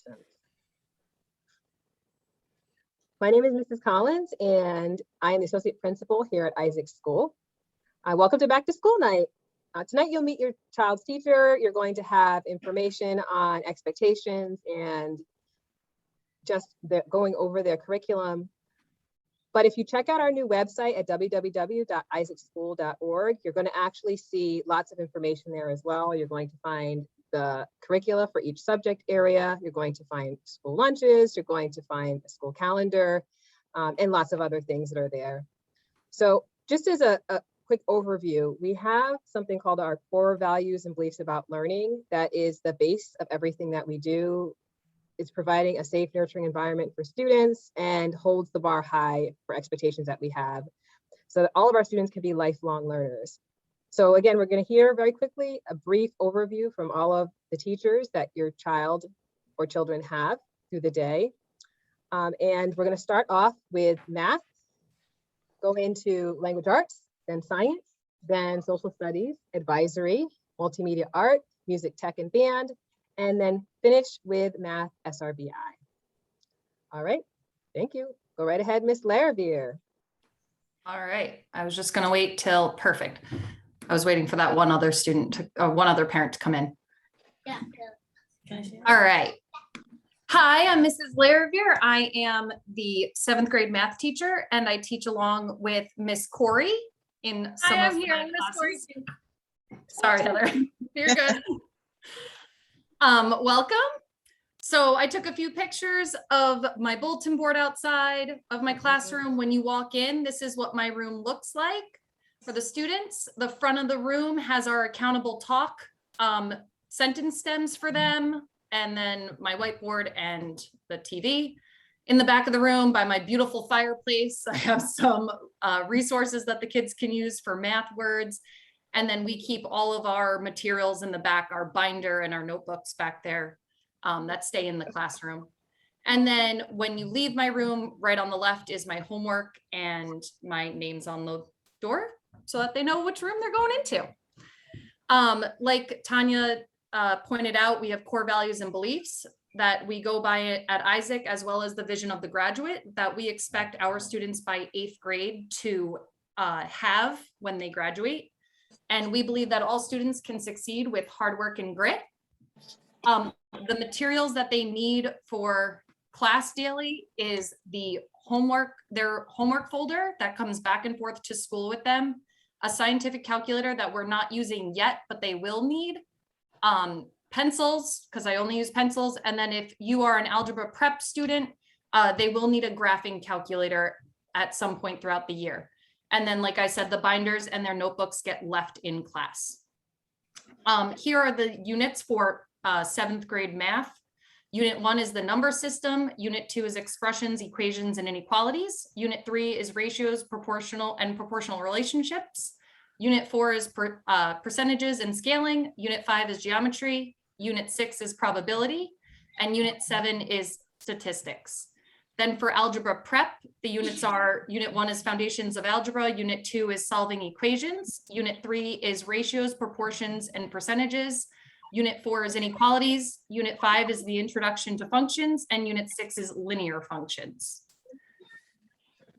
questions. My name is Mrs. Collins, and I am the Associate Principal here at Isaac School. Welcome to Back to School Night. Tonight you'll meet your child's teacher. You're going to have information on expectations and just going over their curriculum. But if you check out our new website at www.isaacschool.org, you're going to actually see lots of information there as well. You're going to find the curricula for each subject area. You're going to find school lunches. You're going to find a school calendar and lots of other things that are there. So just as a quick overview, we have something called our core values and beliefs about learning. That is the base of everything that we do. It's providing a safe, nurturing environment for students and holds the bar high for expectations that we have so that all of our students can be lifelong learners. So again, we're going to hear very quickly a brief overview from all of the teachers that your child or children have through the day. And we're going to start off with math, go into language arts, then science, then social studies, advisory, multimedia art, music, tech, and band, and then finish with math SRBI. All right, thank you. Go right ahead, Miss Lariviere. All right, I was just gonna wait till, perfect. I was waiting for that one other student, one other parent to come in. Yeah. All right. Hi, I'm Mrs. Lariviere. I am the 7th grade math teacher, and I teach along with Miss Corey in some of my classes. Sorry, Heather. You're good. Welcome. So I took a few pictures of my bulletin board outside of my classroom. When you walk in, this is what my room looks like for the students. The front of the room has our accountable talk sentence stems for them, and then my whiteboard and the TV. In the back of the room by my beautiful fireplace, I have some resources that the kids can use for math words. And then we keep all of our materials in the back, our binder and our notebooks back there that stay in the classroom. And then when you leave my room, right on the left is my homework and my name's on the door so that they know which room they're going into. Like Tanya pointed out, we have core values and beliefs that we go by at Isaac, as well as the vision of the graduate that we expect our students by 8th grade to have when they graduate. And we believe that all students can succeed with hard work and grit. The materials that they need for class daily is the homework, their homework folder that comes back and forth to school with them, a scientific calculator that we're not using yet, but they will need, pencils, because I only use pencils. And then if you are an algebra prep student, they will need a graphing calculator at some point throughout the year. And then, like I said, the binders and their notebooks get left in class. Here are the units for 7th grade math. Unit 1 is the number system. Unit 2 is expressions, equations, and inequalities. Unit 3 is ratios, proportional relationships. Unit 4 is percentages and scaling. Unit 5 is geometry. Unit 6 is probability. And Unit 7 is statistics. Then for algebra prep, the units are, Unit 1 is foundations of algebra, Unit 2 is solving equations, Unit 3 is ratios, proportions, and percentages, Unit 4 is inequalities, Unit 5 is the introduction to functions, and Unit 6 is linear functions.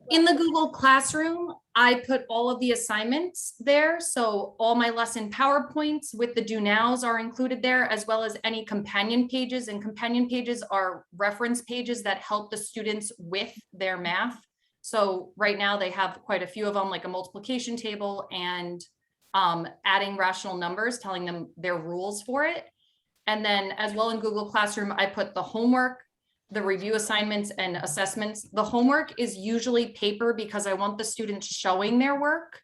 In the Google Classroom, I put all of the assignments there. So all my lesson PowerPoints with the do nows are included there, as well as any companion pages. And companion pages are reference pages that help the students with their math. So right now they have quite a few of them, like a multiplication table and adding rational numbers, telling them their rules for it. And then as well in Google Classroom, I put the homework, the review assignments and assessments. The homework is usually paper because I want the students showing their work.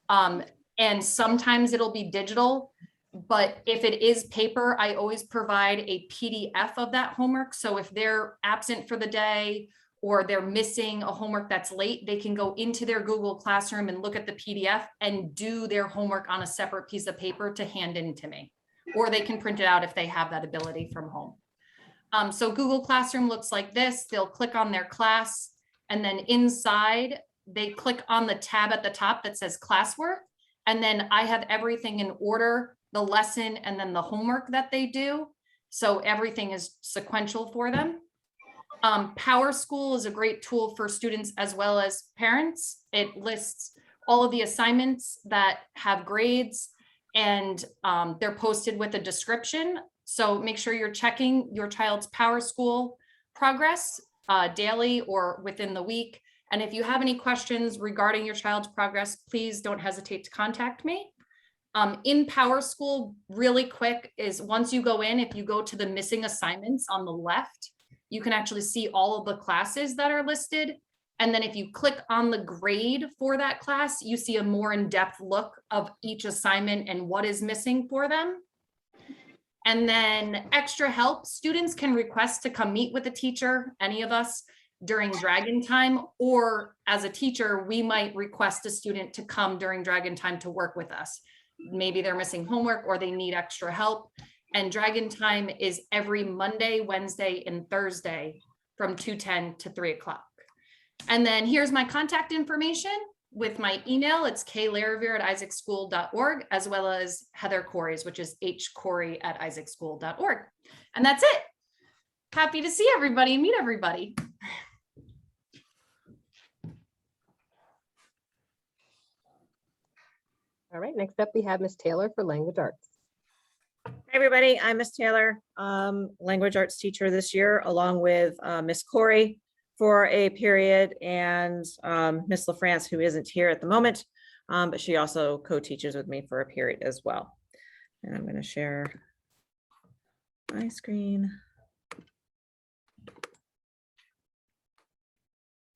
And sometimes it'll be digital, but if it is paper, I always provide a PDF of that homework. So if they're absent for the day or they're missing a homework that's late, they can go into their Google Classroom and look at the PDF and do their homework on a separate piece of paper to hand in to me, or they can print it out if they have that ability from home. So Google Classroom looks like this. They'll click on their class, and then inside they click on the tab at the top that says classwork. And then I have everything in order, the lesson, and then the homework that they do. So everything is sequential for them. Power School is a great tool for students as well as parents. It lists all of the assignments that have grades, and they're posted with a description. So make sure you're checking your child's Power School progress daily or within the week. And if you have any questions regarding your child's progress, please don't hesitate to contact me. In Power School, really quick, is once you go in, if you go to the missing assignments on the left, you can actually see all of the classes that are listed. And then if you click on the grade for that class, you see a more in-depth look of each assignment and what is missing for them. And then extra help, students can request to come meet with a teacher, any of us, during Dragon Time, or as a teacher, we might request a student to come during Dragon Time to work with us. Maybe they're missing homework or they need extra help. And Dragon Time is every Monday, Wednesday, and Thursday from 2:10 to 3 o'clock. And then here's my contact information with my email. It's klarivier@isaacschool.org, as well as Heather Corey's, which is hcorey@isaacschool.org. And that's it. Happy to see everybody and meet everybody. All right, next up we have Ms. Taylor for Language Arts. Hi, everybody. I'm Miss Taylor, language arts teacher this year, along with Miss Corey for a period, and Miss LaFrance, who isn't here at the moment, but she also co-teaches with me for a period as well. And I'm going to share my screen.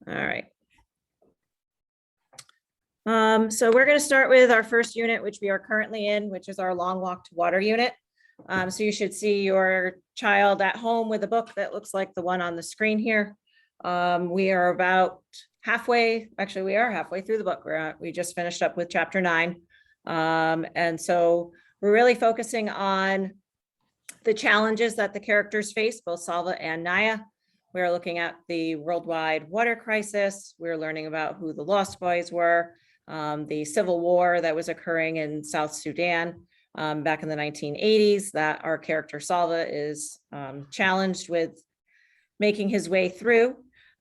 All right. So we're going to start with our first unit, which we are currently in, which is our Long Walk to Water unit. So you should see your child at home with a book that looks like the one on the screen here. We are about halfway, actually we are halfway through the book. We just finished up with chapter 9. And so we're really focusing on the challenges that the characters face, both Salva and Naya. We are looking at the worldwide water crisis. We're learning about who the Lost Boys were, the civil war that was occurring in South Sudan back in the 1980s, that our character Salva is challenged with making his way through.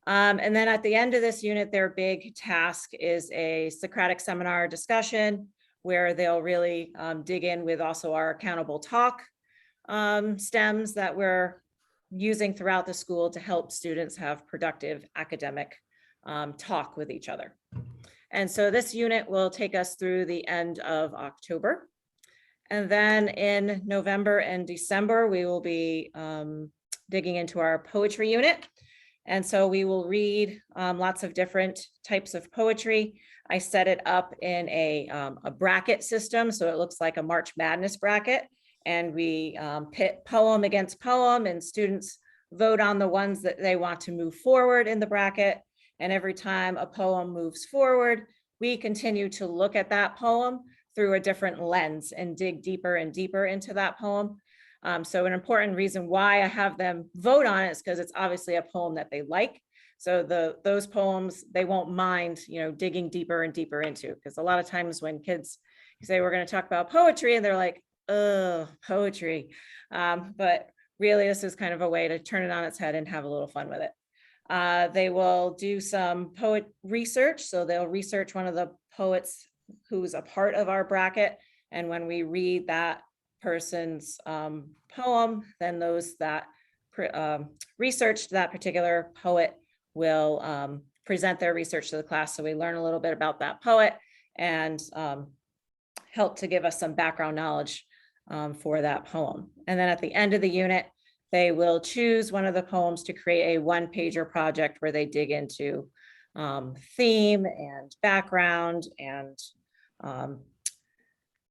And then at the end of this unit, their big task is a Socratic seminar discussion, where they'll really dig in with also our accountable talk stems that we're using throughout the school to help students have productive academic talk with each other. And so this unit will take us through the end of October. And then in November and December, we will be digging into our poetry unit. And so we will read lots of different types of poetry. I set it up in a bracket system, so it looks like a March Madness bracket. And we pit poem against poem, and students vote on the ones that they want to move forward in the bracket. And every time a poem moves forward, we continue to look at that poem through a different lens and dig deeper and deeper into that poem. So an important reason why I have them vote on it is because it's obviously a poem that they like. So those poems, they won't mind, digging deeper and deeper into, because a lot of times when kids say, we're going to talk about poetry, and they're like, oh, poetry. But really, this is kind of a way to turn it on its head and have a little fun with it. They will do some poet research. So they'll research one of the poets who's a part of our bracket. And when we read that person's poem, then those that researched that particular poet will present their research to the class. So we learn a little bit about that poet and help to give us some background knowledge for that poem. And then at the end of the unit, they will choose one of the poems to create a one-pager project where they dig into theme and background and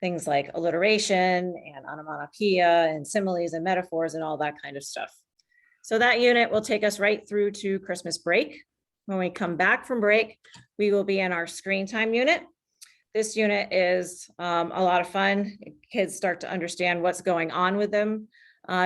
things like alliteration and onomatopoeia and similes and metaphors and all that kind of stuff. So that unit will take us right through to Christmas break. When we come back from break, we will be in our screen time unit. This unit is a lot of fun. Kids start to understand what's going on with them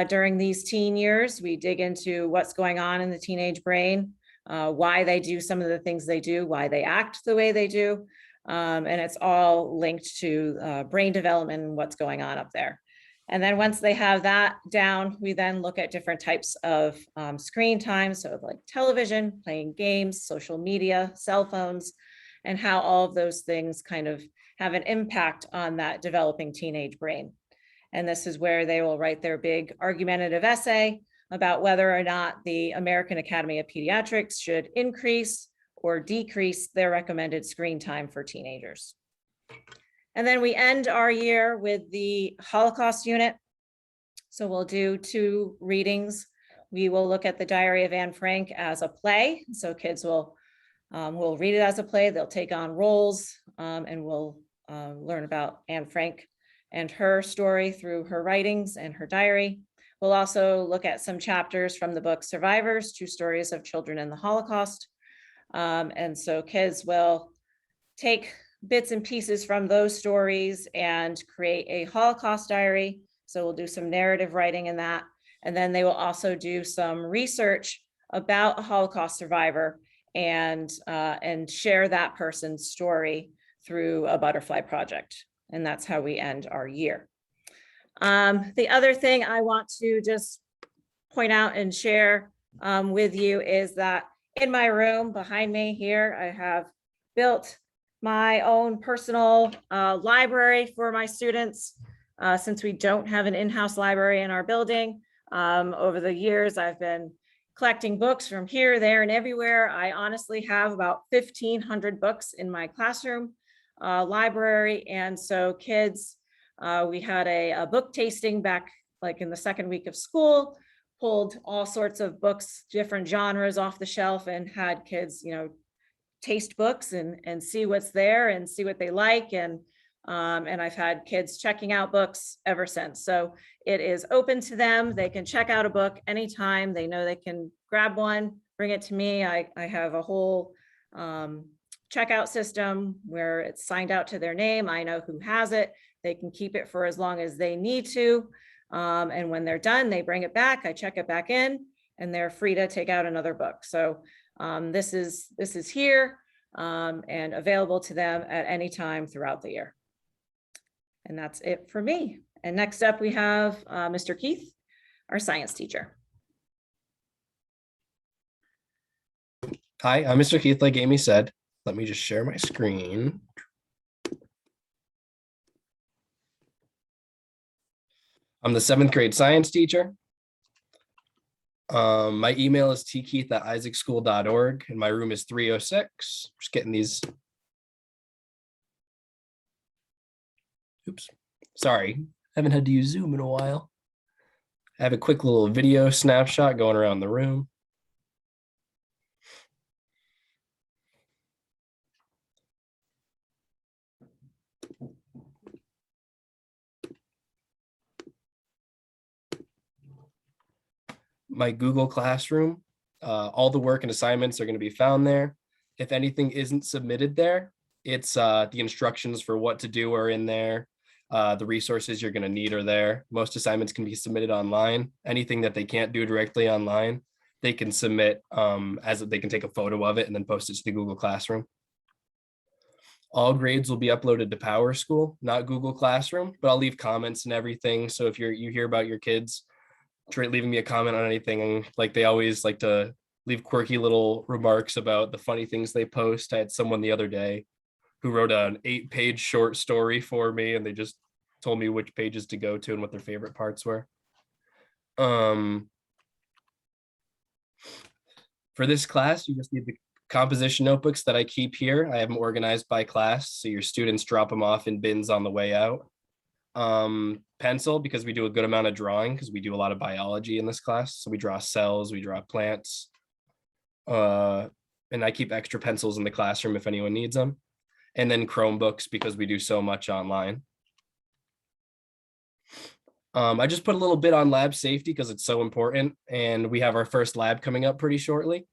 during these teen years. We dig into what's going on in the teenage brain, why they do some of the things they do, why they act the way they do. And it's all linked to brain development and what's going on up there. And then once they have that down, we then look at different types of screen time. So like television, playing games, social media, cell phones, and how all of those things kind of have an impact on that developing teenage brain. And this is where they will write their big argumentative essay about whether or not the American Academy of Pediatrics should increase or decrease their recommended screen time for teenagers. And then we end our year with the Holocaust Unit. So we'll do 2 readings. We will look at the Diary of Anne Frank as a play. So kids will read it as a play. They'll take on roles and we'll learn about Anne Frank and her story through her writings and her diary. We'll also look at some chapters from the book Survivors, True Stories of Children in the Holocaust. And so kids will take bits and pieces from those stories and create a Holocaust diary. So we'll do some narrative writing in that. And then they will also do some research about a Holocaust survivor and share that person's story through a butterfly project. And that's how we end our year. The other thing I want to just point out and share with you is that in my room behind me here, I have built my own personal library for my students. Since we don't have an in-house library in our building, over the years, I've been collecting books from here, there, and everywhere. I honestly have about 1,500 books in my classroom library. And so kids, we had a book tasting back like in the second week of school, pulled all sorts of books, different genres off the shelf and had kids, taste books and see what's there and see what they like. And I've had kids checking out books ever since. So it is open to them. They can check out a book anytime. They know they can grab one, bring it to me. I have a whole checkout system where it's signed out to their name. I know who has it. They can keep it for as long as they need to. And when they're done, they bring it back. I check it back in and they're free to take out another book. So this is here and available to them at any time throughout the year. And that's it for me. And next up we have Mr. Keith, our science teacher. Hi, I'm Mr. Keith, like Amy said. Let me just share my screen. I'm the 7th grade science teacher. My email is tkeith@isaacschool.org and my room is 306. Just getting these. Oops, sorry. Haven't had to use Zoom in a while. I have a quick little video snapshot going around the room. My Google Classroom, all the work and assignments are going to be found there. If anything isn't submitted there, it's the instructions for what to do are in there. The resources you're going to need are there. Most assignments can be submitted online. Anything that they can't do directly online, they can submit as they can take a photo of it and then post it to the Google Classroom. All grades will be uploaded to PowerSchool, not Google Classroom, but I'll leave comments and everything. So if you hear about your kids leaving me a comment on anything, like they always like to leave quirky little remarks about the funny things they post. I had someone the other day who wrote an 8-page short story for me and they just told me which pages to go to and what their favorite parts were. For this class, you just need the composition notebooks that I keep here. I have them organized by class, so your students drop them off in bins on the way out. Pencil, because we do a good amount of drawing because we do a lot of biology in this class. So we draw cells, we draw plants. And I keep extra pencils in the classroom if anyone needs them. And then Chromebooks because we do so much online. I just put a little bit on lab safety because it's so important. And we have our first lab coming up pretty shortly.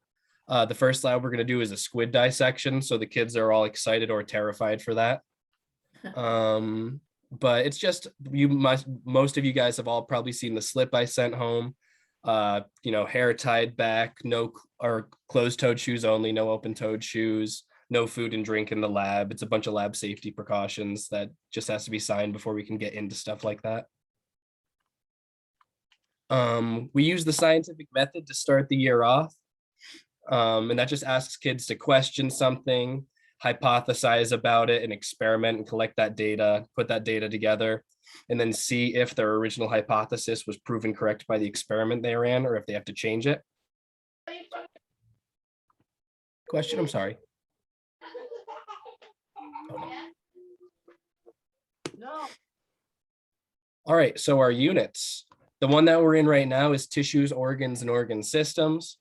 The first lab we're going to do is a squid dissection. So the kids are all excited or terrified for that. But it's just, most of you guys have all probably seen the slip I sent home, hair tied back, no, or closed-toed shoes only, no open-toed shoes, no food and drink in the lab. It's a bunch of lab safety precautions that just has to be signed before we can get into stuff like that. We use the scientific method to start the year off. And that just asks kids to question something, hypothesize about it, and experiment and collect that data, put that data together, and then see if their original hypothesis was proven correct by the experiment they ran or if they have to change it. Question, I'm sorry. Oh, no. All right, so our units. The one that we're in right now is tissues, organs, and organ systems.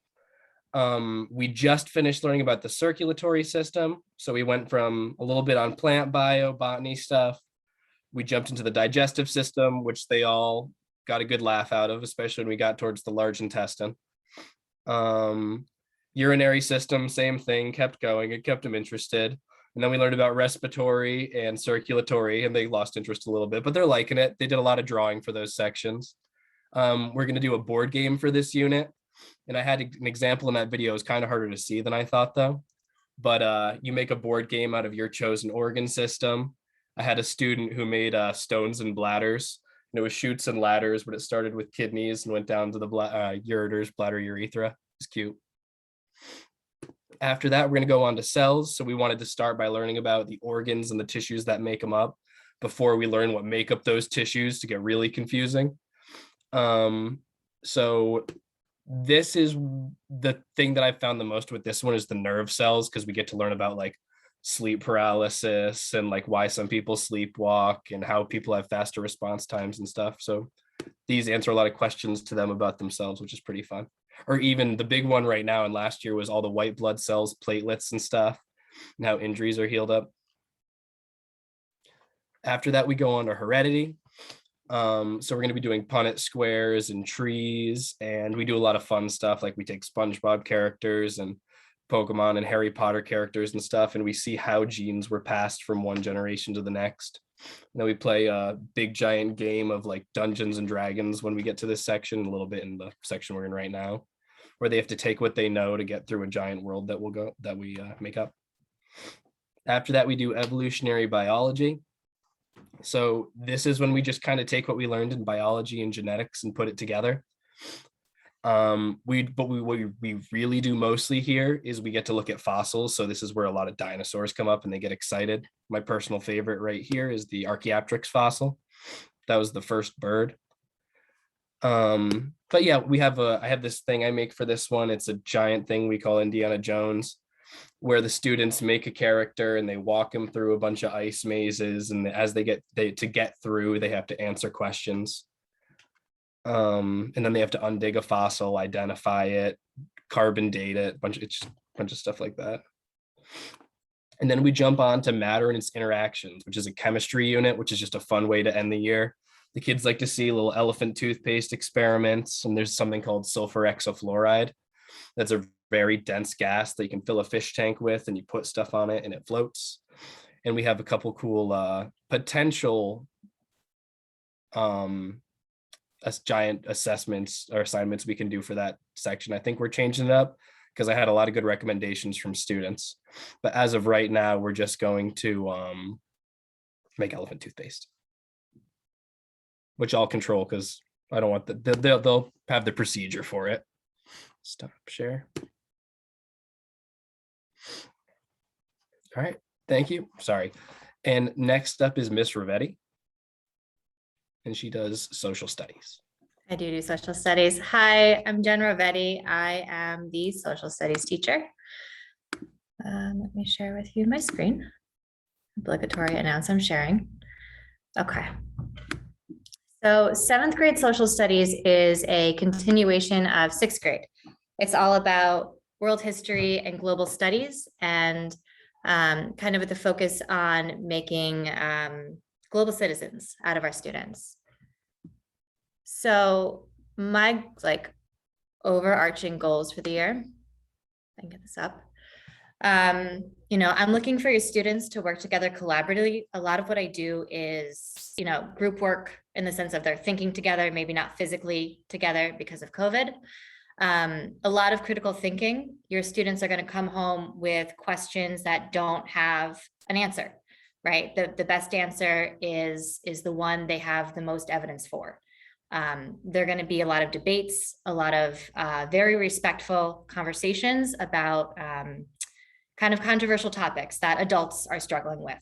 We just finished learning about the circulatory system. So we went from a little bit on plant bio, botany stuff. We jumped into the digestive system, which they all got a good laugh out of, especially when we got towards the large intestine. Urinary system, same thing, kept going. It kept them interested. And then we learned about respiratory and circulatory, and they lost interest a little bit, but they're liking it. They did a lot of drawing for those sections. We're going to do a board game for this unit. And I had an example in that video. It was kind of harder to see than I thought, though. But you make a board game out of your chosen organ system. I had a student who made stones and bladders. And it was chutes and ladders, but it started with kidneys and went down to the ureters, bladder, urethra. It's cute. After that, we're going to go on to cells. So we wanted to start by learning about the organs and the tissues that make them up before we learn what make up those tissues to get really confusing. So this is the thing that I found the most with this one is the nerve cells, because we get to learn about like sleep paralysis and like why some people sleepwalk and how people have faster response times and stuff. So these answer a lot of questions to them about themselves, which is pretty fun. Or even the big one right now and last year was all the white blood cells, platelets and stuff, and how injuries are healed up. After that, we go on to heredity. So we're going to be doing Punnett squares and trees, and we do a lot of fun stuff. Like we take SpongeBob characters and Pokemon and Harry Potter characters and stuff, and we see how genes were passed from one generation to the next. And then we play a big giant game of like Dungeons and Dragons when we get to this section, a little bit in the section we're in right now, where they have to take what they know to get through a giant world that we make up. After that, we do evolutionary biology. So this is when we just kind of take what we learned in biology and genetics and put it together. What we really do mostly here is we get to look at fossils. So this is where a lot of dinosaurs come up and they get excited. My personal favorite right here is the Archaeopteryx fossil. That was the first bird. But yeah, I have this thing I make for this one. It's a giant thing we call Indiana Jones, where the students make a character and they walk them through a bunch of ice mazes, and as they get through, they have to answer questions. And then they have to undig a fossil, identify it, carbon date it, it's a bunch of stuff like that. And then we jump on to matter and its interactions, which is a chemistry unit, which is just a fun way to end the year. The kids like to see little elephant toothpaste experiments, and there's something called sulfur hexafluoride. That's a very dense gas that you can fill a fish tank with, and you put stuff on it and it floats. And we have a couple cool potential giant assessments or assignments we can do for that section. I think we're changing it up because I had a lot of good recommendations from students. But as of right now, we're just going to make elephant toothpaste, which I'll control because I don't want they'll have the procedure for it. Stop share. All right, thank you. Sorry. And next up is Miss Rivetti, and she does social studies. I do social studies. Hi, I'm Jen Rovetti. I am the social studies teacher. Let me share with you my screen. Obligatory announce I'm sharing. Okay. So 7th grade social studies is a continuation of 6th grade. It's all about world history and global studies, and kind of with the focus on making global citizens out of our students. So my overarching goals for the year, I can get this up. I'm looking for your students to work together collaboratively. A lot of what I do is, group work in the sense of they're thinking together, maybe not physically together because of COVID. A lot of critical thinking. Your students are going to come home with questions that don't have an answer, right? The best answer is the one they have the most evidence for. There are going to be a lot of debates, a lot of very respectful conversations about kind of controversial topics that adults are struggling with.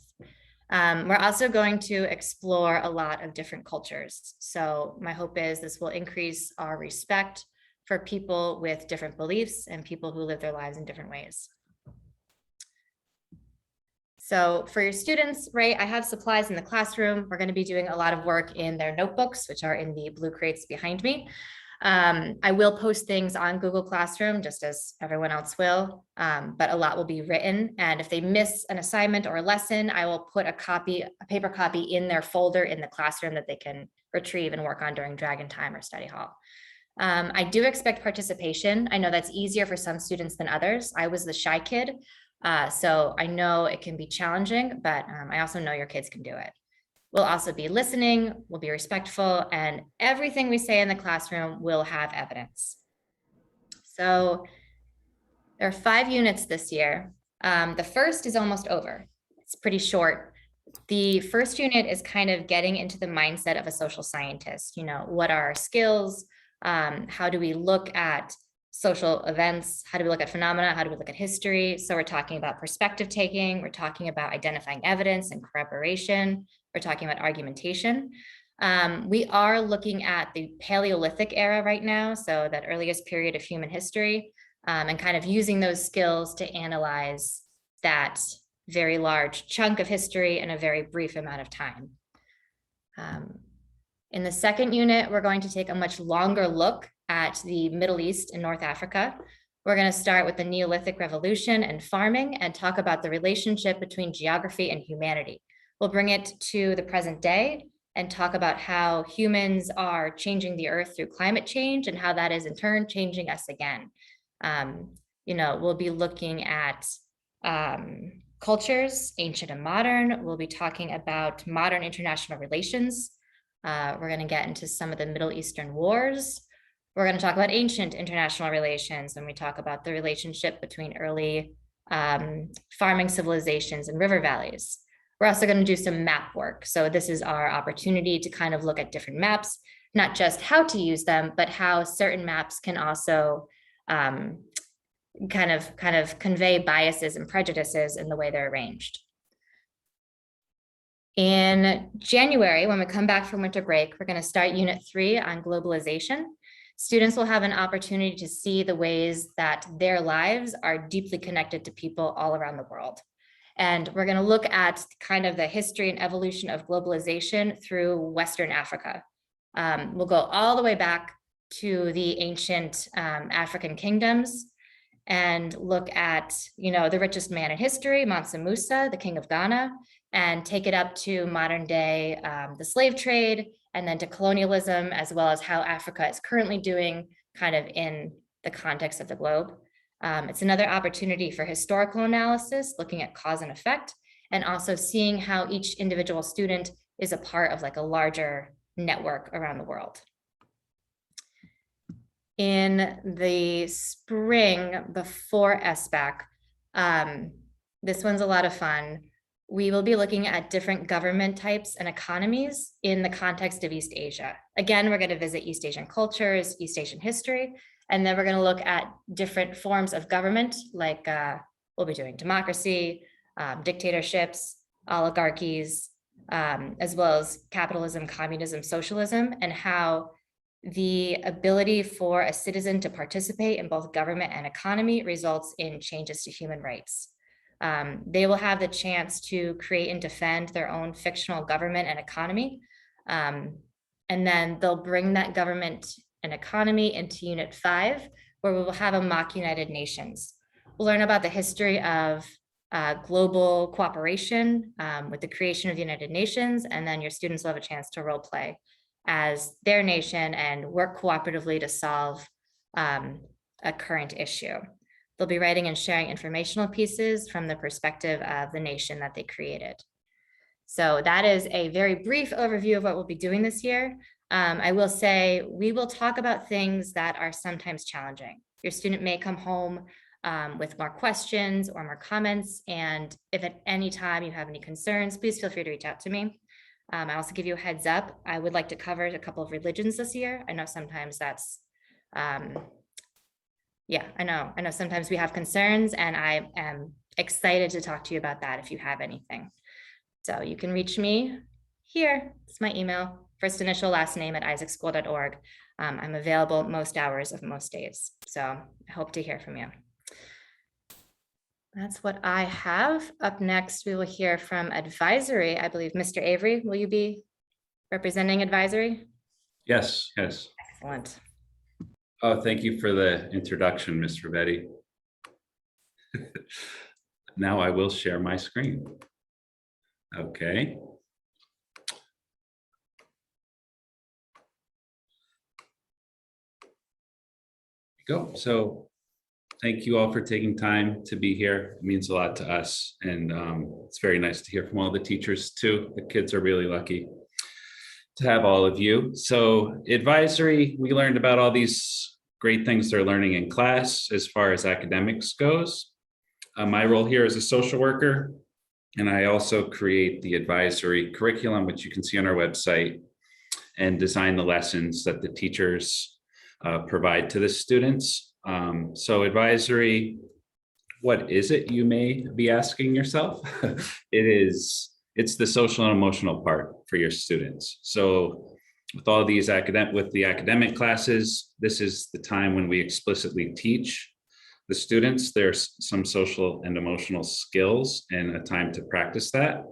We're also going to explore a lot of different cultures. So my hope is this will increase our respect for people with different beliefs and people who live their lives in different ways. So for your students, right, I have supplies in the classroom. We're going to be doing a lot of work in their notebooks, which are in the blue crates behind me. I will post things on Google Classroom, just as everyone else will, but a lot will be written. And if they miss an assignment or a lesson, I will put a paper copy in their folder in the classroom that they can retrieve and work on during Dragon Time or Study Hall. I do expect participation. I know that's easier for some students than others. I was the shy kid, so I know it can be challenging, but I also know your kids can do it. We'll also be listening, we'll be respectful, and everything we say in the classroom will have evidence. So there are 5 units this year. The first is almost over. It's pretty short. The first unit is kind of getting into the mindset of a social scientist. You know, what are our skills? How do we look at social events? How do we look at phenomena? How do we look at history? So we're talking about perspective taking. We're talking about identifying evidence and corroboration. We're talking about argumentation. We are looking at the Paleolithic era right now, so that earliest period of human history, and kind of using those skills to analyze that very large chunk of history in a very brief amount of time. In the second unit, we're going to take a much longer look at the Middle East and North Africa. We're going to start with the Neolithic Revolution and farming and talk about the relationship between geography and humanity. We'll bring it to the present day and talk about how humans are changing the earth through climate change and how that is in turn changing us again. You know, we'll be looking at cultures, ancient and modern. We'll be talking about modern international relations. We're going to get into some of the Middle Eastern wars. We're going to talk about ancient international relations when we talk about the relationship between early farming civilizations and river valleys. We're also going to do some map work. So this is our opportunity to kind of look at different maps, not just how to use them, but how certain maps can also kind of convey biases and prejudices in the way they're arranged. In January, when we come back from winter break, we're going to start Unit 3 on globalization. Students will have an opportunity to see the ways that their lives are deeply connected to people all around the world. And we're going to look at kind of the history and evolution of globalization through Western Africa. We'll go all the way back to the ancient African kingdoms and look at, you know, the richest man in history, Mansa Musa, the king of Ghana, and take it up to modern day, the slave trade, and then to colonialism, as well as how Africa is currently doing kind of in the context of the globe. It's another opportunity for historical analysis, looking at cause and effect, and also seeing how each individual student is a part of like a larger network around the world. In the spring before SBAC, this one's a lot of fun. We will be looking at different government types and economies in the context of East Asia. Again, we're going to visit East Asian cultures, East Asian history, and then we're going to look at different forms of government, like we'll be doing democracy, dictatorships, oligarchies, as well as capitalism, communism, socialism, and how the ability for a citizen to participate in both government and economy results in changes to human rights. They will have the chance to create and defend their own fictional government and economy. And then they'll bring that government and economy into Unit 5, where we will have a mock United Nations. We'll learn about the history of global cooperation with the creation of the United Nations, and then your students will have a chance to role play as their nation and work cooperatively to solve a current issue. They'll be writing and sharing informational pieces from the perspective of the nation that they created. So that is a very brief overview of what we'll be doing this year. I will say we will talk about things that are sometimes challenging. Your student may come home with more questions or more comments. And if at any time you have any concerns, please feel free to reach out to me. I also give you a heads up. I would like to cover a couple of religions this year. I know sometimes that's, yeah, I know sometimes we have concerns, and I am excited to talk to you about that if you have anything. So you can reach me here. It's my email, first initial, last name @isaacschool.org. I'm available most hours of most days. So I hope to hear from you. That's what I have. Up next, we will hear from advisory. I believe Mr. Avery, will you be representing advisory? Yes, yes. Excellent. Oh, thank you for the introduction, Ms. Heredity. Now I will share my screen. Okay. Go. So thank you all for taking time to be here. It means a lot to us. And it's very nice to hear from all the teachers too. The kids are really lucky to have all of you. So advisory, we learned about all these great things they're learning in class as far as academics goes. My role here is a social worker, and I also create the advisory curriculum, which you can see on our website, and design the lessons that the teachers provide to the students. So advisory, what is it, you may be asking yourself? It's the social and emotional part for your students. So with all these academic classes, this is the time when we explicitly teach the students there's some social and emotional skills, and a time to practice that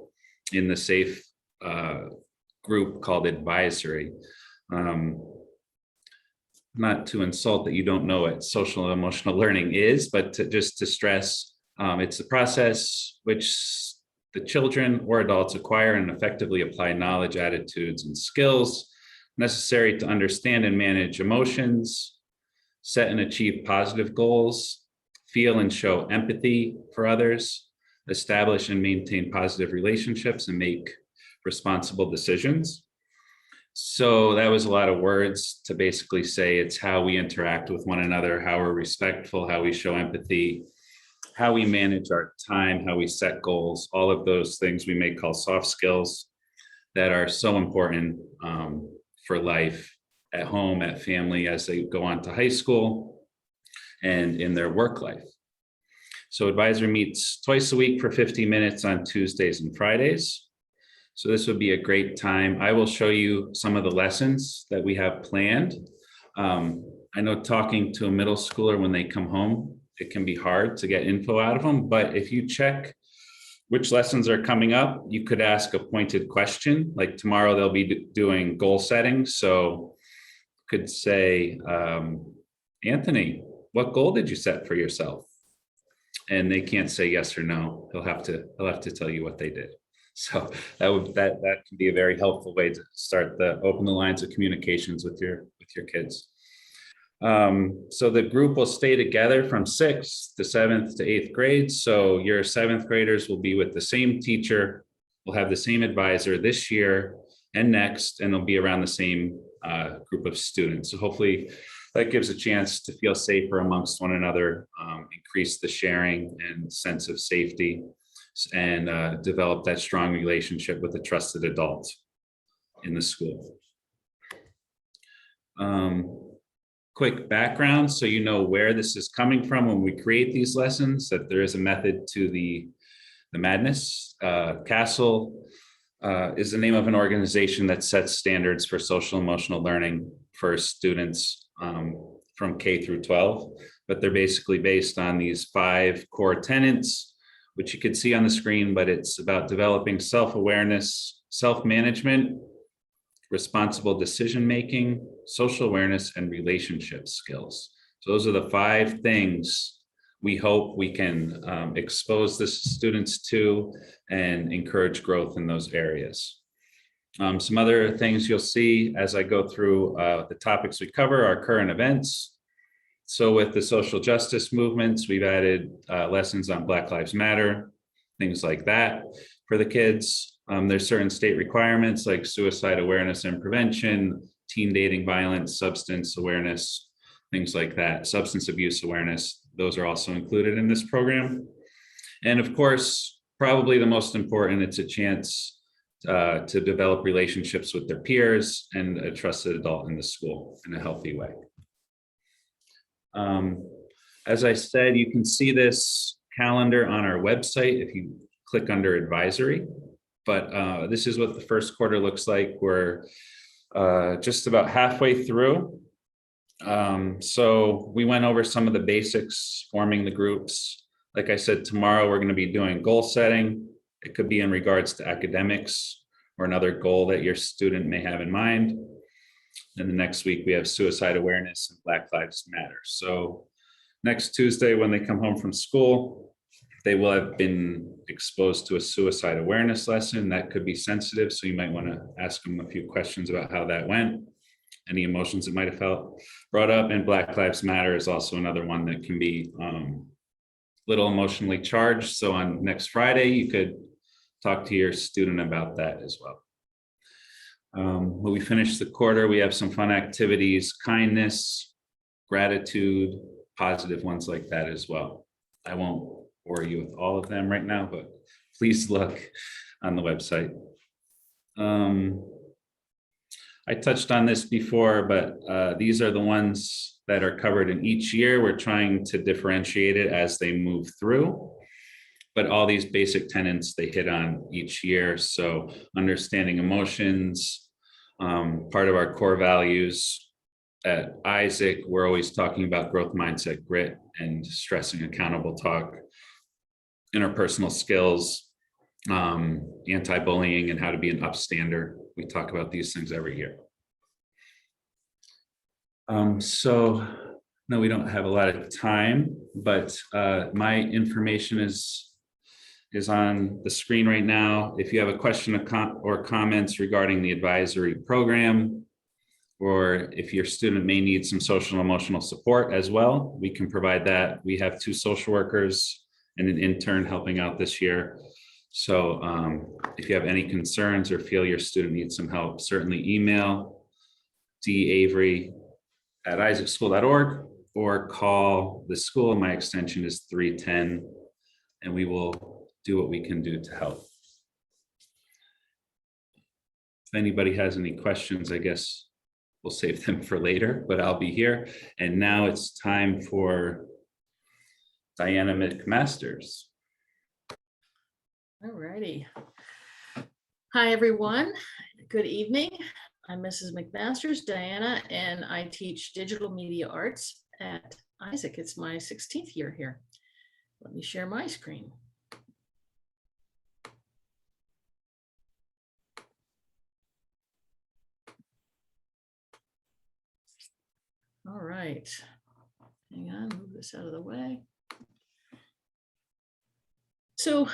in the safe group called advisory. Not to insult that you don't know what social and emotional learning is, but just to stress, it's a process which the children or adults acquire and effectively apply knowledge, attitudes, and skills necessary to understand and manage emotions, set and achieve positive goals, feel and show empathy for others, establish and maintain positive relationships, and make responsible decisions. So that was a lot of words to basically say it's how we interact with one another, how we're respectful, how we show empathy, how we manage our time, how we set goals, all of those things we may call soft skills that are so important for life at home, at family, as they go on to high school and in their work life. So advisory meets twice a week for 15 minutes on Tuesdays and Fridays. So this would be a great time. I will show you some of the lessons that we have planned. I know talking to a middle schooler when they come home, it can be hard to get info out of them, but if you check which lessons are coming up, you could ask a pointed question. Like tomorrow they'll be doing goal setting. So could say, Anthony, what goal did you set for yourself? And they can't say yes or no. He'll have to tell you what they did. So that can be a very helpful way to start open the lines of communications with your kids. So the group will stay together from 6th to 7th to 8th grade. So your 7th graders will be with the same teacher, will have the same advisor this year and next, and they'll be around the same group of students. So hopefully that gives a chance to feel safer amongst one another, increase the sharing and sense of safety, and develop that strong relationship with a trusted adult in the school. Quick background, so you know where this is coming from when we create these lessons, that there is a method to the madness. CASTLE is the name of an organization that sets standards for social emotional learning for students from K through 12, but they're basically based on these 5 core tenets, which you can see on the screen, but it's about developing self-awareness, self-management, responsible decision-making, social awareness, and relationship skills. So those are the 5 things we hope we can expose the students to and encourage growth in those areas. Some other things you'll see as I go through the topics we cover are current events. So with the social justice movements, we've added lessons on Black Lives Matter, things like that for the kids. There's certain state requirements like suicide awareness and prevention, teen dating violence, substance awareness, things like that, substance abuse awareness. Those are also included in this program. And of course, probably the most important, it's a chance to develop relationships with their peers and a trusted adult in the school in a healthy way. As I said, you can see this calendar on our website if you click under advisory, but this is what the first quarter looks like. We're just about halfway through. So we went over some of the basics, forming the groups. Like I said, tomorrow we're going to be doing goal setting. It could be in regards to academics or another goal that your student may have in mind. And the next week we have suicide awareness and Black Lives Matter. So next Tuesday, when they come home from school, they will have been exposed to a suicide awareness lesson. That could be sensitive, so you might want to ask them a few questions about how that went, any emotions that might have felt brought up. And Black Lives Matter is also another one that can be little emotionally charged. So on next Friday, you could talk to your student about that as well. When we finish the quarter, we have some fun activities, kindness, gratitude, positive ones like that as well. I won't bore you with all of them right now, but please look on the website. I touched on this before, but these are the ones that are covered in each year. We're trying to differentiate it as they move through, but all these basic tenets they hit on each year. So understanding emotions, part of our core values. At Isaac, we're always talking about growth mindset, grit, and stressing accountable talk, interpersonal skills, anti-bullying, and how to be an upstander. We talk about these things every year. So no, we don't have a lot of time, but my information is on the screen right now. If you have a question or comments regarding the advisory program, or if your student may need some social and emotional support as well, we can provide that. We have 2 social workers and an intern helping out this year. So if you have any concerns or feel your student needs some help, certainly email davery@isaacschool.org or call the school. My extension is 310, and we will do what we can do to help. If anybody has any questions, I guess we'll save them for later, but I'll be here. And now it's time for Diana Mcmasters. All righty. Hi, everyone. Good evening. I'm Mrs. Mcmasters, Diana, and I teach digital media arts at Isaac. It's my 16th year here. Let me share my screen. All right. Hang on, move this out of the way. So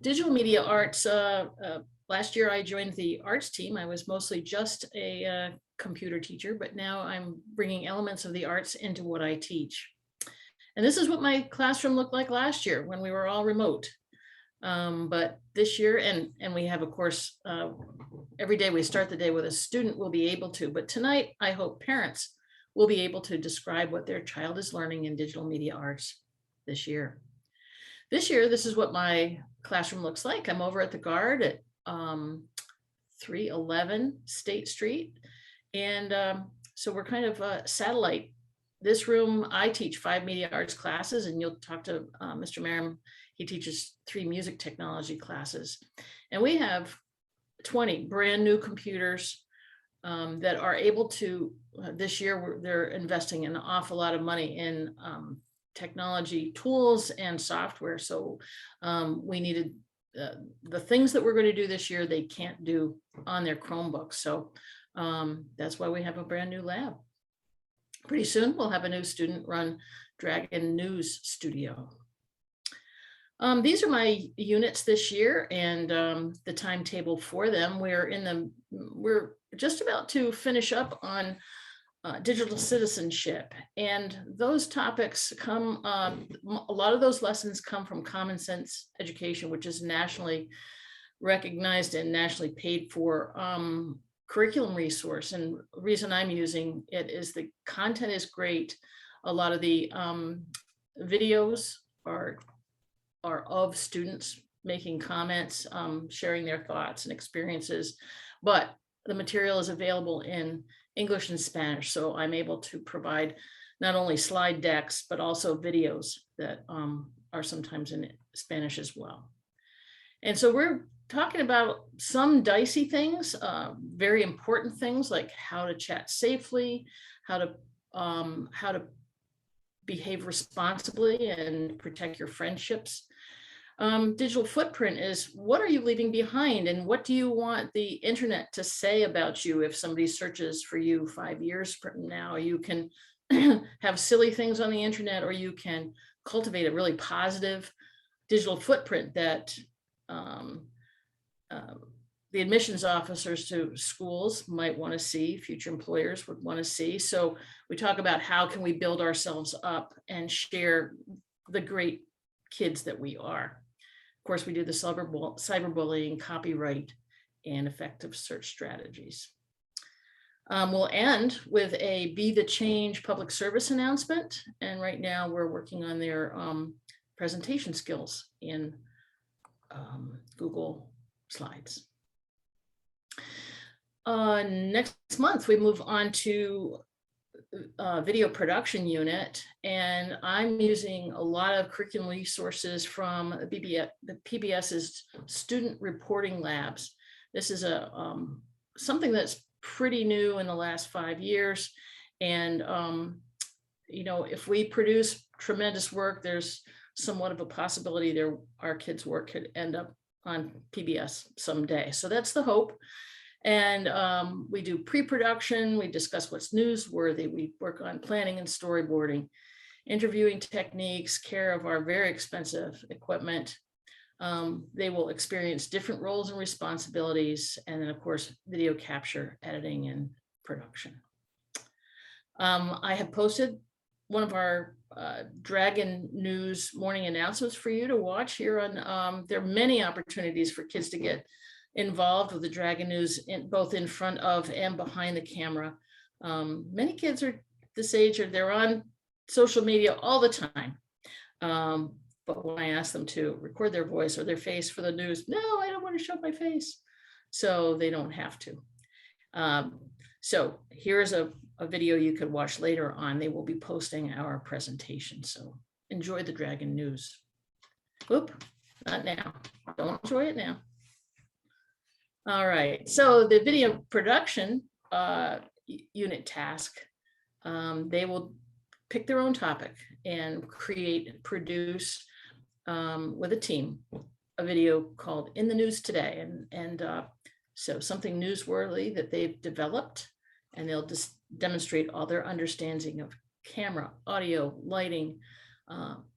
digital media arts, last year I joined the arts team. I was mostly just a computer teacher, but now I'm bringing elements of the arts into what I teach. And this is what my classroom looked like last year when we were all remote. But this year, and we have, of course, every day we start the day with a student will be able to, but tonight I hope parents will be able to describe what their child is learning in digital media arts this year. This year, this is what my classroom looks like. I'm over at the Guard at 311 State Street. And so we're kind of a satellite. This room, I teach 5 media arts classes, and you'll talk to Mr. Maram. He teaches 3 music technology classes. And we have 20 brand new computers that are able to, this year, they're investing an awful lot of money in technology tools and software. So we needed the things that we're going to do this year, they can't do on their Chromebooks. So that's why we have a brand new lab. Pretty soon we'll have a new student run Dragon News Studio. These are my units this year and the timetable for them. We're just about to finish up on digital citizenship, and those topics come, a lot of those lessons come from Common Sense Education, which is nationally recognized and nationally paid for curriculum resource. And the reason I'm using it is the content is great. A lot of the videos are of students making comments, sharing their thoughts and experiences, but the material is available in English and Spanish. So I'm able to provide not only slide decks, but also videos that are sometimes in Spanish as well. And so we're talking about some dicey things, very important things like how to chat safely, how to behave responsibly and protect your friendships. Digital footprint is, what are you leaving behind, and what do you want the internet to say about you? If somebody searches for you 5 years from now, you can have silly things on the internet, or you can cultivate a really positive digital footprint that the admissions officers to schools might want to see, future employers would want to see. So we talk about how can we build ourselves up and share the great kids that we are. Of course, we do the cyberbullying, copyright, and effective search strategies. We'll end with a Be the Change public service announcement. And right now we're working on their presentation skills in Google Slides. Next month, we move on to video production unit, and I'm using a lot of curriculum resources from the PBS's student reporting labs. This is something that's pretty new in the last 5 years. And, if we produce tremendous work, there's somewhat of a possibility our kids' work could end up on PBS someday. So that's the hope. And we do pre-production, we discuss what's newsworthy, we work on planning and storyboarding, interviewing techniques, care of our very expensive equipment. They will experience different roles and responsibilities, and then of course, video capture, editing, and production. I have posted one of our Dragon News morning announcements for you to watch here on, there are many opportunities for kids to get involved with the Dragon News, both in front of and behind the camera. Many kids are this age, or they're on social media all the time. But when I ask them to record their voice or their face for the news, no, I don't want to show my face. So they don't have to. So here's a video you could watch later on. They will be posting our presentation. So enjoy the Dragon News. Oop, not now. Don't enjoy it now. All right, so the video production unit task, they will pick their own topic and produce with a team a video called In the News Today. And so something newsworthy that they've developed, and they'll just demonstrate all their understanding of camera, audio, lighting,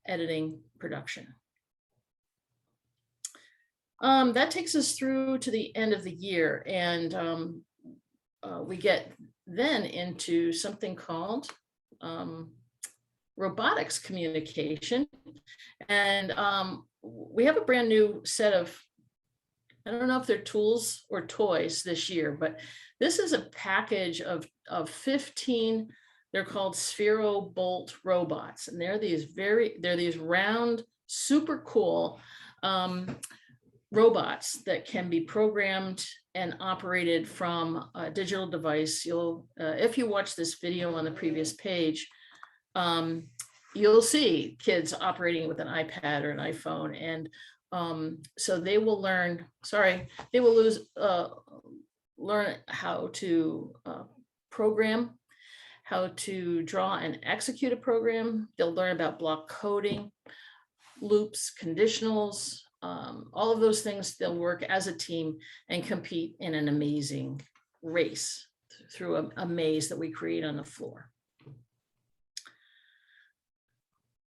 editing, production. That takes us through to the end of the year, and we get then into something called Robotics Communication. And we have a brand new set of, I don't know if they're tools or toys this year, but this is a package of 15, they're called Sphero Bolt robots. And they're these round, super cool robots that can be programmed and operated from a digital device. If you watch this video on the previous page, you'll see kids operating with an iPad or an iPhone. And so they will learn, learn how to program, how to draw and execute a program. They'll learn about block coding, loops, conditionals, all of those things. They'll work as a team and compete in an amazing race through a maze that we create on the floor.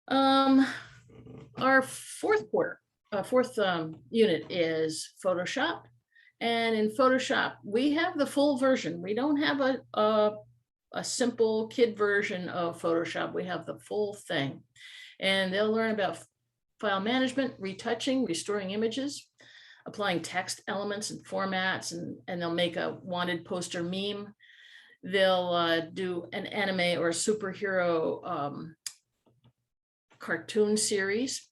Our fourth unit is Photoshop. And in Photoshop, we have the full version. We don't have a simple kid version of Photoshop. We have the full thing. And they'll learn about file management, retouching, restoring images, applying text elements and formats, and they'll make a wanted poster meme. They'll do an anime or a superhero cartoon series.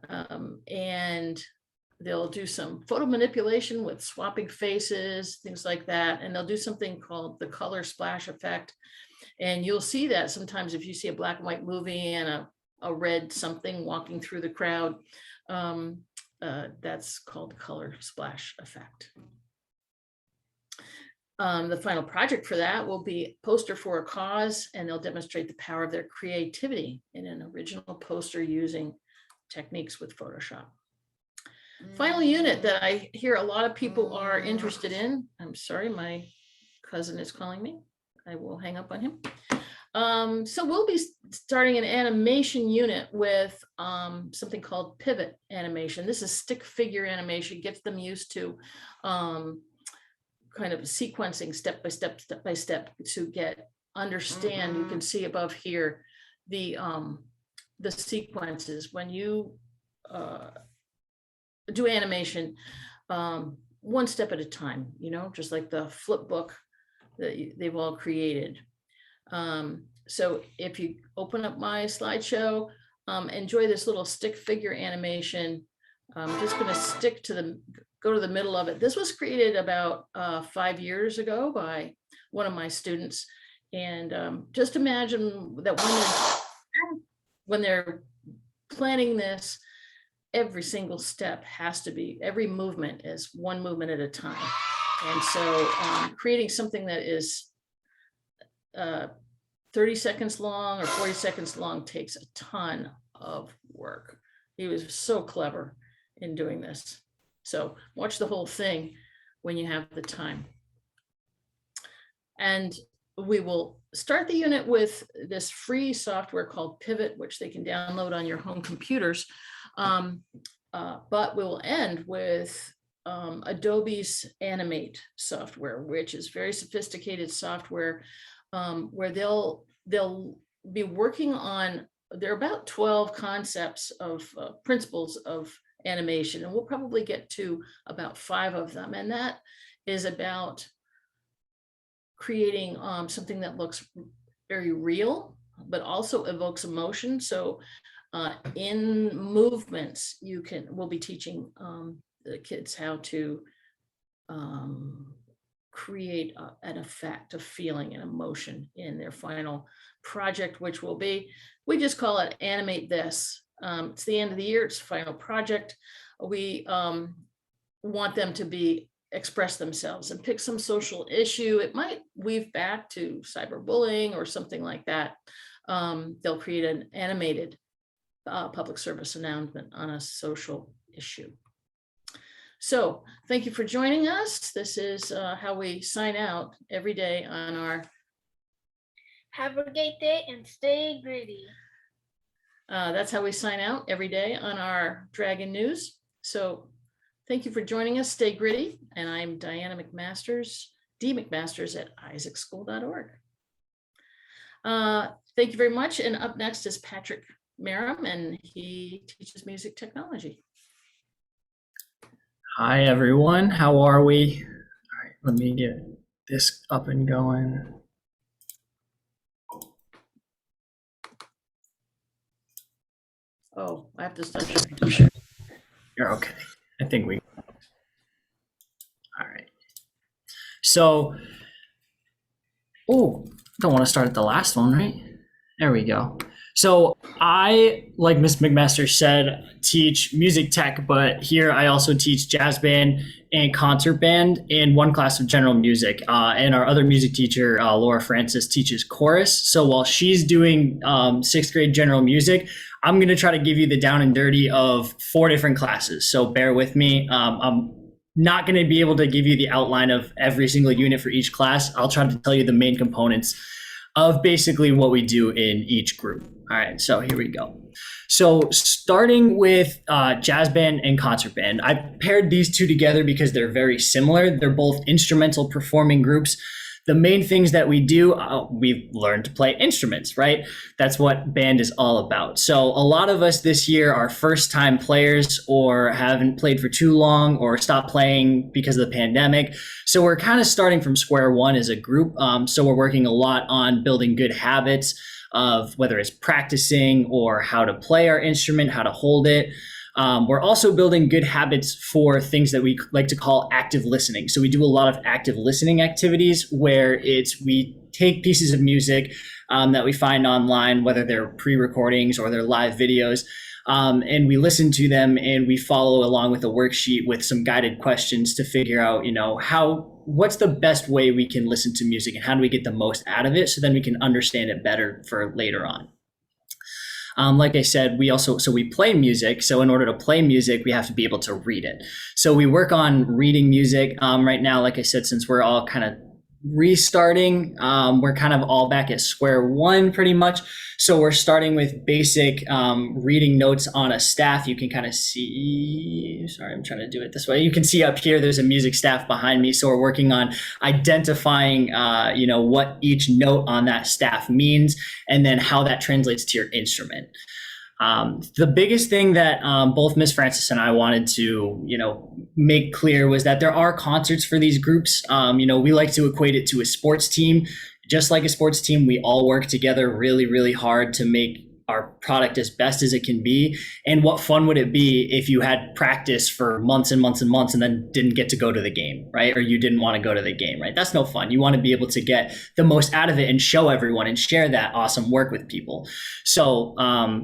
And they'll do some photo manipulation with swapping faces, things like that. And they'll do something called the color splash effect. And you'll see that sometimes if you see a black and white movie and a red something walking through the crowd, that's called color splash effect. The final project for that will be poster for a cause, and they'll demonstrate the power of their creativity in an original poster using techniques with Photoshop. Final unit that I hear a lot of people are interested in. I'm sorry, my cousin is calling me. I will hang up on him. So we'll be starting an animation unit with something called pivot animation. This is stick figure animation, gets them used to kind of sequencing step by step to understand. You can see above here the sequences. When you do animation, one step at a time, just like the flip book that they've all created. So if you open up my slideshow, enjoy this little stick figure animation. I'm just going to go to the middle of it. This was created about 5 years ago by one of my students. And just imagine that when they're planning this, every single step has to be, every movement is one movement at a time. And so creating something that is 30 seconds long or 40 seconds long takes a ton of work. He was so clever in doing this. So watch the whole thing when you have the time. And we will start the unit with this free software called Pivot, which they can download on your home computers. But we will end with Adobe's Animate software, which is very sophisticated software, where they'll be working on, there are about 12 concepts of principles of animation, and we'll probably get to about 5 of them. And that is about creating something that looks very real, but also evokes emotion. So in movements, we'll be teaching the kids how to create an effect, a feeling, an emotion in their final project, which will be, we just call it Animate This. It's the end of the year, it's final project. We want them to express themselves and pick some social issue. It might weave back to cyberbullying or something like that. They'll create an animated public service announcement on a social issue. So thank you for joining us. This is how we sign out every day on our. Have a great day and stay gritty. That's how we sign out every day on our Dragon News. So thank you for joining us. Stay gritty. And I'm Diana Mcmasters, D. Mcmasters at isaacschool.org. Thank you very much. And up next is Patrick Maram, and he teaches music technology. Hi, everyone. How are we? All right, let me get this up and going. Oh, I have to start. You're okay. I think we. All right. So, don't want to start at the last one, right? There we go. So I, like Miss McMaster said, teach music tech, but here I also teach jazz band and concert band in one class of general music. And our other music teacher, Laura Francis, teaches chorus. So while she's doing 6th grade general music, I'm going to try to give you the down and dirty of 4 different classes. So bear with me. I'm not going to be able to give you the outline of every single unit for each class. I'll try to tell you the main components of basically what we do in each group. All right, so here we go. So starting with jazz band and concert band, I paired these two together because they're very similar. They're both instrumental performing groups. The main things that we do, we've learned to play instruments, right? That's what band is all about. So a lot of us this year are first time players or haven't played for too long or stopped playing because of the pandemic. So we're kind of starting from square one as a group. So we're working a lot on building good habits of whether it's practicing or how to play our instrument, how to hold it. We're also building good habits for things that we like to call active listening. So we do a lot of active listening activities where we take pieces of music that we find online, whether they're pre-recordings or they're live videos, and we listen to them and we follow along with a worksheet with some guided questions to figure out, what's the best way we can listen to music and how do we get the most out of it so then we can understand it better for later on. Like I said, we play music. So in order to play music, we have to be able to read it. So we work on reading music right now. Like I said, since we're all kind of restarting, we're kind of all back at square one pretty much. So we're starting with basic reading notes on a staff. You can kind of see, sorry, I'm trying to do it this way. You can see up here, there's a music staff behind me. So we're working on identifying, what each note on that staff means, and then how that translates to your instrument. The biggest thing that both Miss Francis and I wanted to, make clear was that there are concerts for these groups. We like to equate it to a sports team. Just like a sports team, we all work together really, really hard to make our product as best as it can be. And what fun would it be if you had practice for months and months and months and then didn't get to go to the game, right? Or you didn't want to go to the game, right? That's no fun. You want to be able to get the most out of it and show everyone and share that awesome work with people. So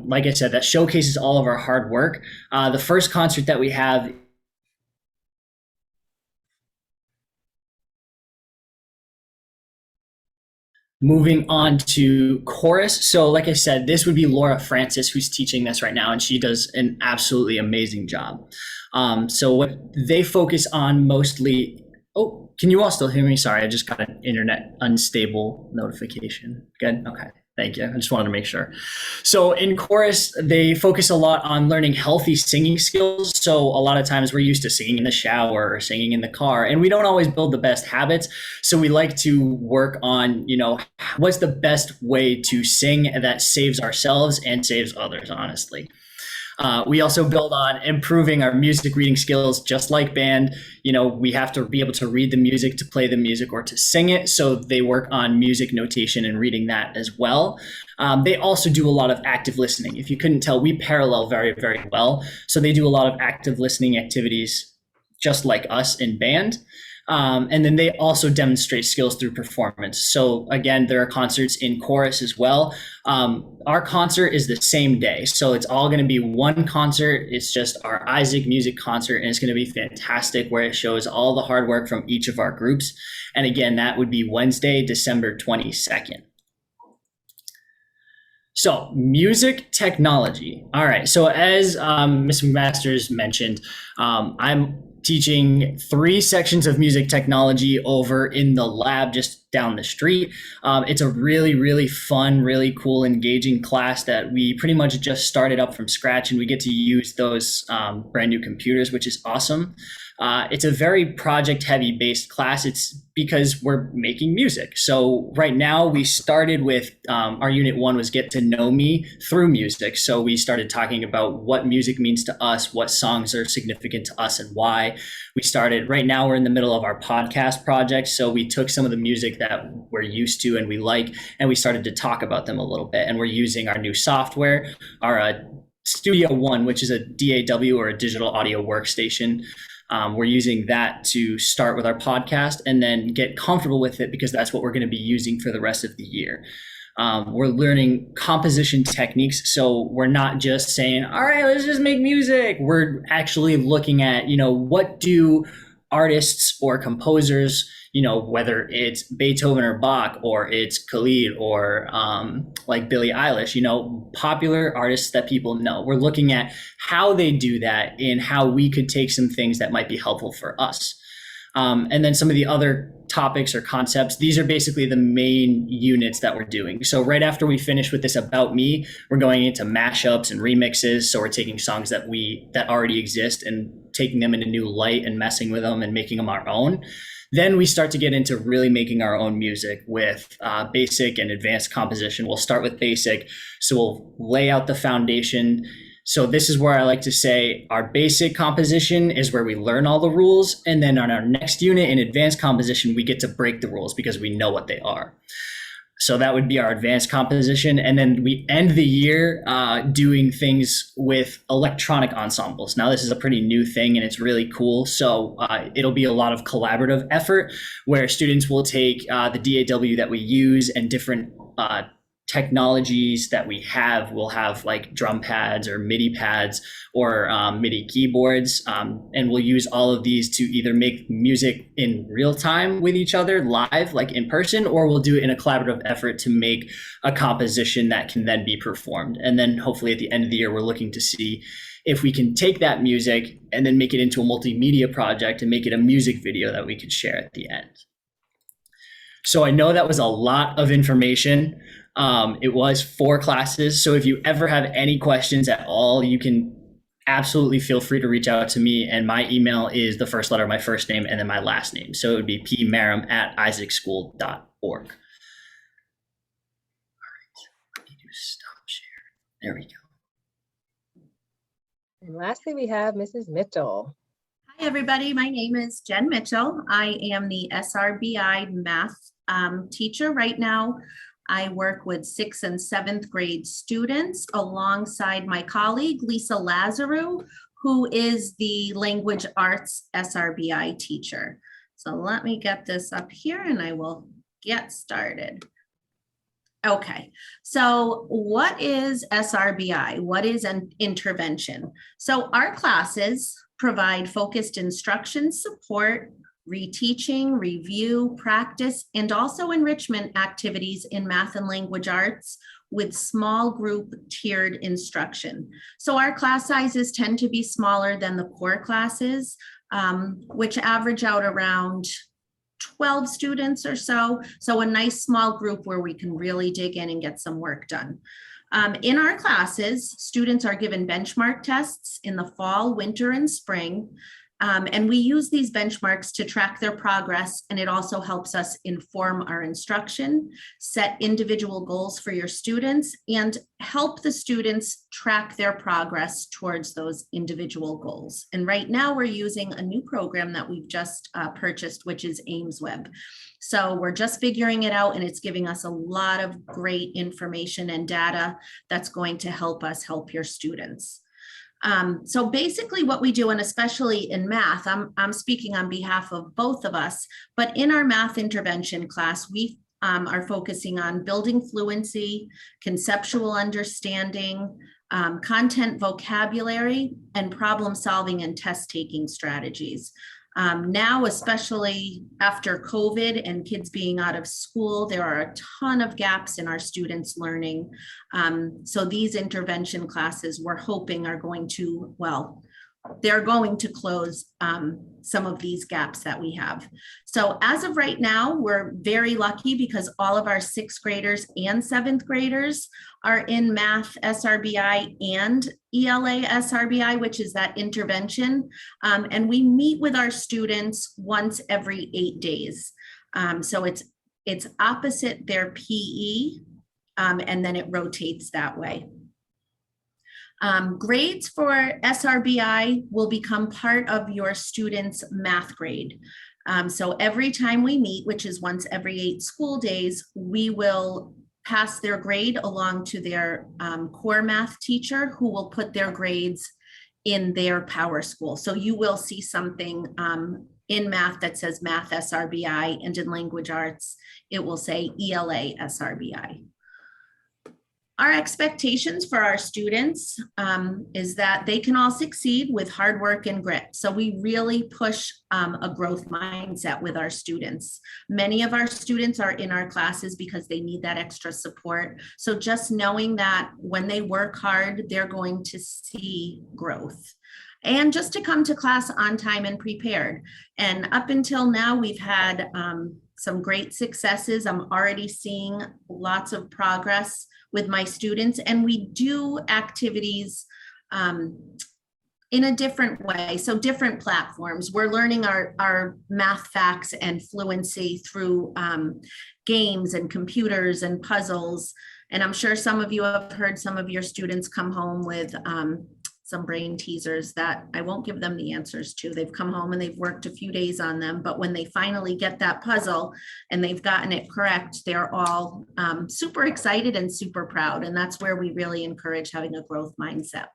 like I said, that showcases all of our hard work. The first concert that we have moving on to chorus. So like I said, this would be Laura Francis who's teaching this right now, and she does an absolutely amazing job. So what they focus on mostly, oh, can you all still hear me? Sorry, I just got an internet unstable notification. Good, okay. Thank you. I just wanted to make sure. So in chorus, they focus a lot on learning healthy singing skills. So a lot of times we're used to singing in the shower or singing in the car, and we don't always build the best habits. So we like to work on, what's the best way to sing that saves ourselves and saves others, honestly. We also build on improving our music reading skills, just like band. We have to be able to read the music to play the music or to sing it. So they work on music notation and reading that as well. They also do a lot of active listening. If you couldn't tell, we parallel very, very well. So they do a lot of active listening activities, just like us in band. And then they also demonstrate skills through performance. So again, there are concerts in chorus as well. Our concert is the same day. So it's all going to be one concert. It's just our Isaac music concert, and it's going to be fantastic, where it shows all the hard work from each of our groups. And again, that would be Wednesday, December 22nd. So music technology. All right. So as Ms. Mcmasters mentioned, I'm teaching 3 sections of music technology over in the lab just down the street. It's a really, really fun, really cool, engaging class that we pretty much just started up from scratch, and we get to use those brand new computers, which is awesome. It's a very project heavy based class. It's because we're making music. So right now we started with our unit 1 was get to know me through music. So we started talking about what music means to us, what songs are significant to us, and why. We started, right now we're in the middle of our podcast project. So we took some of the music that we're used to and we like, and we started to talk about them a little bit. And we're using our new software, our Studio One, which is a DAW, or a digital audio workstation. We're using that to start with our podcast and then get comfortable with it, because that's what we're going to be using for the rest of the year. We're learning composition techniques. So we're not just saying, all right, let's just make music. We're actually looking at, what do artists or composers, whether it's Beethoven or Bach, or it's Khalid, or like Billie Eilish, popular artists that people know. We're looking at how they do that and how we could take some things that might be helpful for us. And then some of the other topics or concepts, these are basically the main units that we're doing. So right after we finish with this About Me, we're going into mashups and remixes. So we're taking songs that already exist and taking them in a new light and messing with them and making them our own. Then we start to get into really making our own music with basic and advanced composition. We'll start with basic. So we'll lay out the foundation. So this is where I like to say our basic composition is where we learn all the rules. And then on our next unit in advanced composition, we get to break the rules because we know what they are. So that would be our advanced composition. And then we end the year doing things with electronic ensembles. Now, this is a pretty new thing and it's really cool. So it'll be a lot of collaborative effort where students will take the DAW that we use and different technologies that we have. We'll have like drum pads or MIDI pads or MIDI keyboards. And we'll use all of these to either make music in real time with each other live, like in person, or we'll do it in a collaborative effort to make a composition that can then be performed. And then hopefully at the end of the year, we're looking to see if we can take that music and then make it into a multimedia project and make it a music video that we could share at the end. So I know that was a lot of information. It was 4 classes. So if you ever have any questions at all, you can absolutely feel free to reach out to me. And my email is the first letter of my first name and then my last name. So it would be pmaram@isaacschool.org. All right, let me do stop share. There we go. And lastly, we have Mrs. Mitchell. Hi, everybody. My name is Jen Mitchell. I am the SRBI math teacher right now. I work with 6th and 7th grade students alongside my colleague, Lisa Lazaru, who is the language arts SRBI teacher. So let me get this up here and I will get started. Okay, so what is SRBI? What is an intervention? So our classes provide focused instruction support, reteaching, review, practice, and also enrichment activities in math and language arts with small group tiered instruction. So our class sizes tend to be smaller than the core classes, which average out around 12 students or so. So a nice small group where we can really dig in and get some work done. In our classes, students are given benchmark tests in the fall, winter, and spring. And we use these benchmarks to track their progress, and it also helps us inform our instruction, set individual goals for your students, and help the students track their progress towards those individual goals. And right now we're using a new program that we've just purchased, which is AimsWeb. So we're just figuring it out, and it's giving us a lot of great information and data that's going to help us help your students. So basically what we do, and especially in math, I'm speaking on behalf of both of us, but in our math intervention class, we are focusing on building fluency, conceptual understanding, content vocabulary, and problem solving and test taking strategies. Now, especially after COVID and kids being out of school, there are a ton of gaps in our students' learning. So these intervention classes we're hoping are going to, well, they're going to close some of these gaps that we have. So as of right now, we're very lucky because all of our 6th graders and 7th graders are in math SRBI and ELA SRBI, which is that intervention. And we meet with our students once every 8 days. So it's opposite their PE, and then it rotates that way. Grades for SRBI will become part of your student's math grade. So every time we meet, which is once every 8 school days, we will pass their grade along to their core math teacher, who will put their grades in their power school. So you will see something in math that says math SRBI, and in language arts, it will say ELA SRBI. Our expectations for our students is that they can all succeed with hard work and grit. So we really push a growth mindset with our students. Many of our students are in our classes because they need that extra support. So just knowing that when they work hard, they're going to see growth. And just to come to class on time and prepared. And up until now, we've had some great successes. I'm already seeing lots of progress with my students, and we do activities in a different way. So different platforms. We're learning our math facts and fluency through games and computers and puzzles. And I'm sure some of you have heard some of your students come home with some brain teasers that I won't give them the answers to. They've come home and they've worked a few days on them, but when they finally get that puzzle and they've gotten it correct, they're all super excited and super proud. And that's where we really encourage having a growth mindset.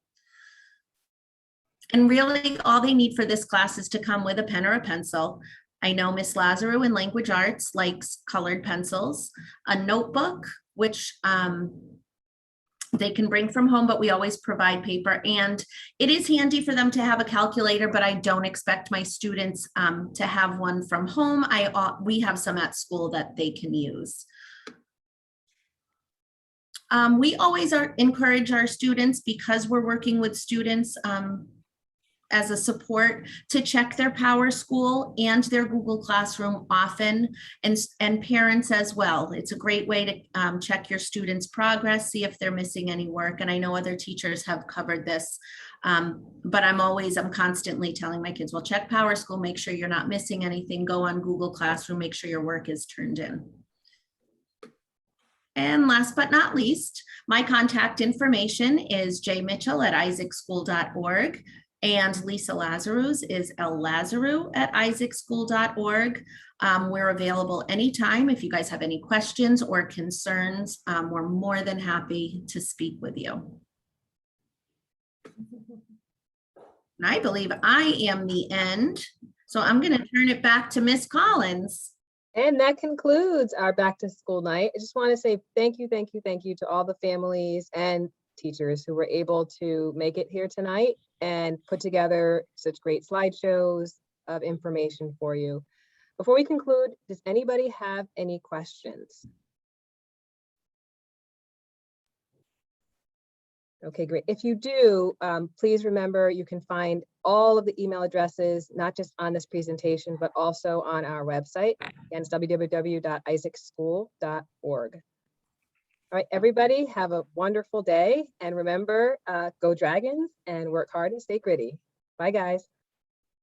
And really all they need for this class is to come with a pen or a pencil. I know Miss Lazaru in language arts likes colored pencils, a notebook, which they can bring from home, but we always provide paper. And it is handy for them to have a calculator, but I don't expect my students to have one from home. We have some at school that they can use. We always encourage our students, because we're working with students as a support, to check their PowerSchool and their Google Classroom often, and parents as well. It's a great way to check your students' progress, see if they're missing any work. And I know other teachers have covered this, but I'm constantly telling my kids, well, check PowerSchool, make sure you're not missing anything, go on Google Classroom, make sure your work is turned in. And last but not least, my contact information is jmitchell@isaacschool.org. And Lisa Lazaru's is llazaru@isaacschool.org. We're available anytime. If you guys have any questions or concerns, we're more than happy to speak with you. And I believe I am the end. So I'm going to turn it back to Miss Collins. And that concludes our back to school night. I just want to say thank you to all the families and teachers who were able to make it here tonight and put together such great slideshows of information for you. Before we conclude, does anybody have any questions? Okay, great. If you do, please remember you can find all of the email addresses, not just on this presentation, but also on our website. Again, it's www.isaacschool.org. All right, everybody, have a wonderful day. And remember, go Dragons and work hard and stay gritty. Bye, guys.